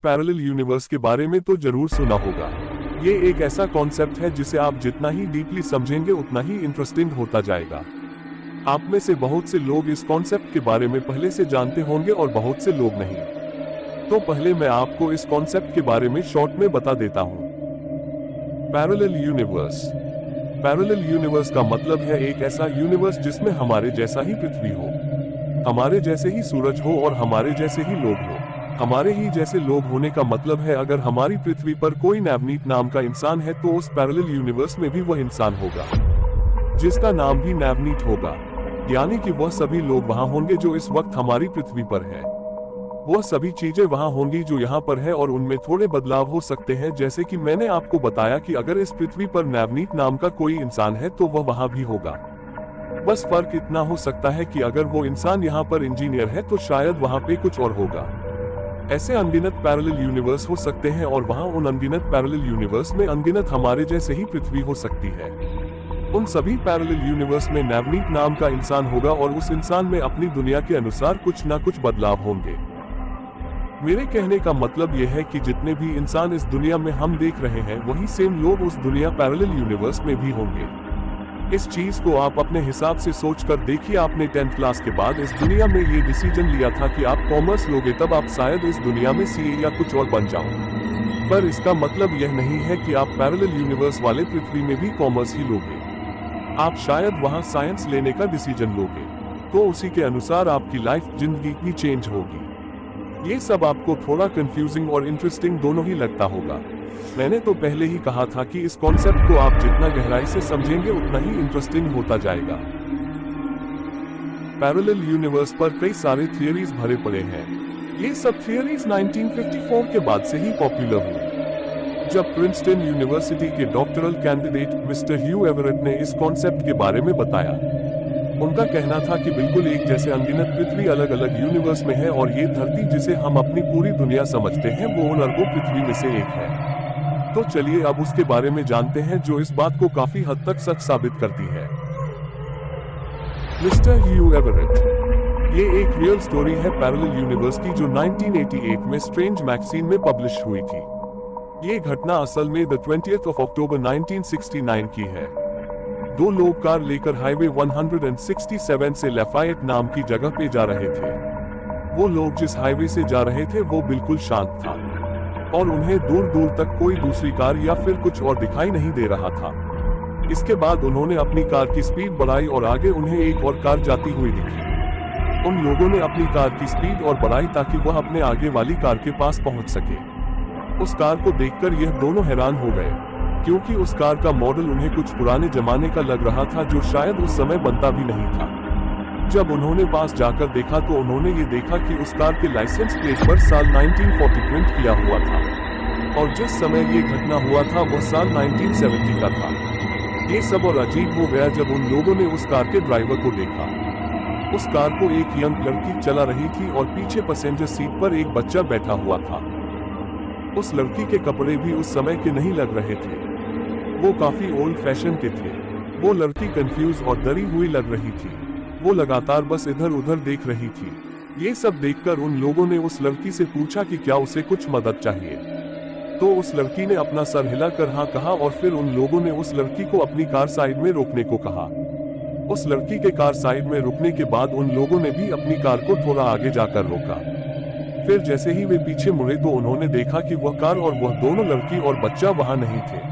Parallel universe के बारे में तो जरूर सुना होगा। ये एक ऐसा कॉन्सेप्ट है जिसे आप जितना ही डीपली समझेंगे उतना ही इंटरेस्टिंग होता जाएगा। आप में से बहुत से लोग इस कॉन्सेप्ट के बारे में पहले से जानते होंगे और बहुत से लोग नहीं। तो पहले मैं आपको इस कॉन्सेप्ट के बारे में शॉर्ट में बता देता हूँ। Parallel universe. पैरेलल यूनिवर्स का मतलब है एक ऐसा यूनिवर्स जिसमें हमारे जैसा ही पृथ्वी हो, हमारे जैसे ही सूरज हो और हमारे जैसे ही लोग हो। हमारे ही जैसे लोग होने का मतलब है अगर हमारी पृथ्वी पर कोई नवनीत नाम का इंसान है तो उस पैरेलल यूनिवर्स में भी वह इंसान होगा जिसका नाम भी नवनीत होगा। यानी कि वह सभी लोग वहां होंगे जो इस वक्त हमारी पृथ्वी पर है। वह सभी चीजें वहां होंगी जो यहाँ पर है और उनमें थोड़े बदलाव हो सकते हैं, जैसे कि मैंने आपको बताया कि अगर इस पृथ्वी पर नवनीत नाम का कोई इंसान है तो वह वहां भी होगा। बस फर्क इतना हो सकता है कि अगर वो इंसान यहाँ पर इंजीनियर है तो शायद वहां पे कुछ और होगा। ऐसे अनगिनत पैरेलल यूनिवर्स हो सकते हैं और वहां उन अनगिनत पैरेलल यूनिवर्स में अनगिनत हमारे जैसे ही पृथ्वी हो सकती है। उन सभी पैरेलल यूनिवर्स में नवनीत नाम का इंसान होगा और उस इंसान में अपनी दुनिया के अनुसार कुछ ना कुछ बदलाव होंगे। मेरे कहने का मतलब यह है कि जितने भी इंसान इस दुनिया में हम देख रहे हैं वही सेम लोग उस दुनिया पैरेलल यूनिवर्स में भी होंगे। इस चीज को आप अपने हिसाब से सोचकर देखिए। आपने 10th क्लास के बाद इस दुनिया में ये डिसीजन लिया था कि आप कॉमर्स लोगे, तब आप शायद इस दुनिया में सीए या कुछ और बन जाओ। पर इसका मतलब यह नहीं है कि आप पैरेलल यूनिवर्स वाले पृथ्वी में भी कॉमर्स ही लोगे। आप शायद वहां साइंस लेने का डिसीजन लोगे, तो उसी के अनुसार आपकी लाइफ, जिंदगी भी चेंज होगी। ये सब आपको थोड़ा कंफ्यूजिंग और इंटरेस्टिंग दोनों ही लगता होगा। मैंने तो पहले ही कहा था कि इस कॉन्सेप्ट को आप जितना गहराई से समझेंगे उतना ही इंटरेस्टिंग होता जाएगा। पैरेलल यूनिवर्स पर कई सारे थियरीज भरे पड़े हैं। ये सब थियरीज 1954 के बाद से ही पॉपुलर हुई, जब प्रिंसटन यूनिवर्सिटी के डॉक्टरल कैंडिडेट मिस्टर ह्यू एवरेट ने इस कॉन्सेप्ट के बारे में बताया। उनका कहना था कि बिल्कुल एक जैसे अनगिनत पृथ्वी अलग अलग यूनिवर्स में है और ये धरती जिसे हम अपनी पूरी दुनिया समझते हैं वो उन अरबों पृथ्वी में से एक है। तो चलिए अब उसके बारे में जानते हैं जो इस बात को काफी हद तक सच साबित करती है। मिस्टर ह्यू एवरेट। ये एक रियल स्टोरी है पैरेलल यूनिवर्स की जो 1988 में स्ट्रेंज मैगजीन में पब्लिश हुई थी। ये घटना असल में 20 अक्टूबर 1969 की है। दो लोग कार लेकर हाईवे 167 से लैफायट नाम की जगह पे जा रहे थे। वो लोग जिस हाईवे से जा रहे थे वो बिल्कुल शांत था और उन्हें दूर दूर तक कोई दूसरी कार या फिर कुछ और दिखाई नहीं दे रहा था। इसके बाद उन्होंने अपनी कार की स्पीड बढ़ाई और आगे उन्हें एक और कार जाती हुई दिखी। उन लोगों ने अपनी कार की स्पीड और बढ़ाई ताकि वह अपने आगे वाली कार के पास पहुंच सके। उस कार को देखकर यह दोनों हैरान हो गए, क्योंकि उस कार का मॉडल उन्हें कुछ पुराने जमाने का लग रहा था जो शायद उस समय बनता भी नहीं था। जब उन्होंने पास जाकर देखा तो उन्होंने ये देखा कि उस कार के लाइसेंस प्लेट पर साल 1940 प्रिंट किया हुआ था और जिस समय ये घटना हुआ था वह साल 1970 का था। ये सब और अजीब हो गया जब उन लोगों ने उस कार के ड्राइवर को देखा। उस कार को एक यंग लड़की चला रही थी और पीछे पैसेंजर सीट पर एक बच्चा बैठा हुआ था। उस लड़की के कपड़े भी उस समय के नहीं लग रहे थे, वो काफी ओल्ड फैशन के थे। वो लड़की कंफ्यूज और डरी हुई लग रही थी। वो लगातार बस इधर उधर देख रही थी। ये सब देखकर उन लोगों ने उस लड़की से पूछा कि क्या उसे कुछ मदद चाहिए। तो उस लड़की ने अपना सर हिलाकर हाँ कहा और फिर उन लोगों ने उस लड़की को अपनी कार साइड में रोकने को कहा। उस लड़की के कार साइड में रुकने के बाद उन लोगों ने भी अपनी कार को थोड़ा आगे जाकर रोका। फिर जैसे ही वे पीछे मुड़े तो उन्होंने देखा कि वह कार और वह दोनों लड़की और बच्चा वहां नहीं थे।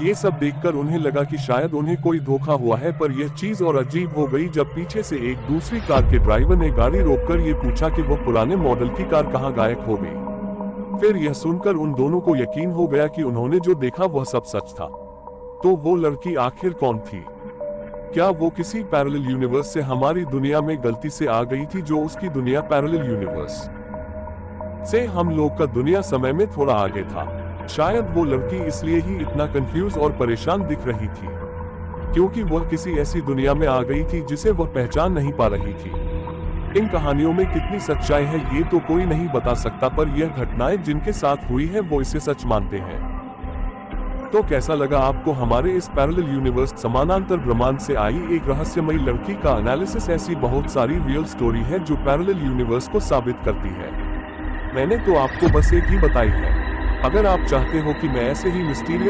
ये सब देखकर उन्हें लगा कि शायद उन्हें कोई धोखा हुआ है, पर यह चीज और अजीब हो गई जब पीछे से एक दूसरी कार के ड्राइवर ने गाड़ी रोककर ये पूछा कि वह पुराने मॉडल की कार कहाँ गायब हो गई। फिर यह सुनकर उन दोनों को यकीन हो गया कि उन्होंने जो देखा वह सब सच था। तो वो लड़की आखिर कौन थी? क्या वो किसी पैरेलल यूनिवर्स से हमारी दुनिया में गलती से आ गई थी जो उसकी दुनिया पैरेलल यूनिवर्स से हम लोग का दुनिया समय में थोड़ा आगे था? शायद वो लड़की इसलिए ही इतना कंफ्यूज और परेशान दिख रही थी क्योंकि वह किसी ऐसी दुनिया में आ गई थी जिसे वह पहचान नहीं पा रही थी। इन कहानियों में कितनी सच्चाई है ये तो कोई नहीं बता सकता, पर यह घटनाएं जिनके साथ हुई है वो इसे सच मानते हैं। तो कैसा लगा आपको हमारे इस पैरेलल यूनिवर्स समानांतर ब्रह्मांड से आई एक रहस्यमयी लड़की का एनालिसिस? ऐसी बहुत सारी रियल स्टोरी है जो पैरेलल यूनिवर्स को साबित करती है। मैंने तो आपको बस एक ही बताई है। अगर आप चाहते हो कि मैं ऐसे ही मिस्टीरियस